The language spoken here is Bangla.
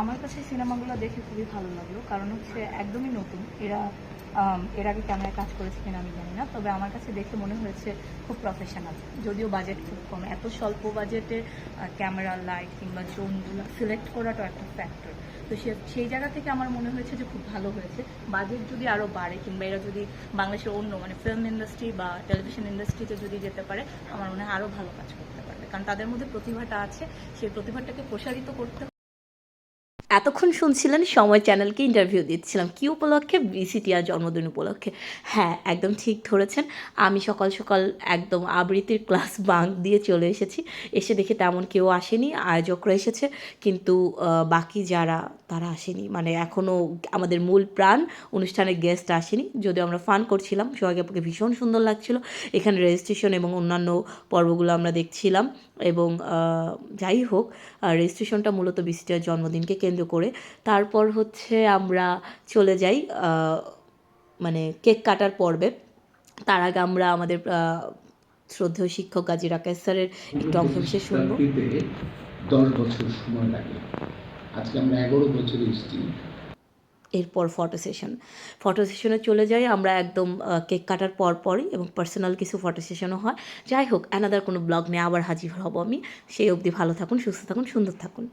আমার কাছে সিনেমাগুলো দেখে খুবই ভালো লাগলো, কারণ হচ্ছে একদমই নতুন। এর আগে ক্যামেরায় কাজ করেছে কিনা আমি জানি না, তবে আমার কাছে দেখে মনে হয়েছে খুব প্রফেশনাল। যদিও বাজেট খুব কম, এত স্বল্প বাজেটে ক্যামেরা, লাইট কিংবা ড্রোনগুলো সিলেক্ট করাটাও একটা ফ্যাক্টর। তো সেই জায়গা থেকে আমার মনে হয়েছে যে খুব ভালো হয়েছে। বাজেট যদি আরও বাড়ে কিংবা এরা যদি বাংলাদেশের অন্য ফিল্ম ইন্ডাস্ট্রি বা টেলিভিশন ইন্ডাস্ট্রিতে যদি যেতে পারে, আমার মনে হয় আরও ভালো কাজ করতে পারবে, কারণ তাদের মধ্যে প্রতিভাটা আছে। সেই প্রতিভাটাকে প্রসারিত করতে। এতক্ষণ শুনছিলেন সময় চ্যানেলকে ইন্টারভিউ দিচ্ছিলাম কী উপলক্ষে? বিসিটিআর জন্মদিন উপলক্ষে। হ্যাঁ, একদম ঠিক ধরেছেন। আমি সকাল সকাল একদম আবৃত্তির ক্লাস বাঙ্ক দিয়ে চলে এসেছি। এসে দেখে তেমন কেউ আসেনি, আয়োজকরা এসেছে কিন্তু বাকি যারা তারা আসেনি। মানে এখনও আমাদের মূল প্রাণ অনুষ্ঠানের গেস্ট আসেনি। যদিও আমরা ফান করছিলাম, সোহাগ আপুকে ভীষণ সুন্দর লাগছিল। এখানে রেজিস্ট্রেশন এবং অন্যান্য পর্বগুলো আমরা দেখছিলাম এবং যাই হোক, রেজিস্ট্রেশনটা মূলত বিসিটিআর জন্মদিনকে কেন্দ্র করে। তারপর হচ্ছে আমরা চলে যাই মানে কেক কাটার পর্বে। তার আগে আমরা আমাদের শ্রদ্ধেয় শিক্ষক গাজী রাকেশ স্যারের একটু অংশবিশেষ শুনব। 10 বছর সময় লাগে, আজকে আমরা 11 বছরে এসেছি। এরপর ফটো সেশনে চলে যাই আমরা একদম কেক কাটার পরই, এবং পার্সোনাল কিছু ফটো সেশনও হয়। যাই হোক, অ্যানাদার কোনো ব্লগ নিয়ে আবার হাজির হব আমি। সেই অবধি ভালো থাকুন, সুস্থ থাকুন, সুন্দর থাকুন।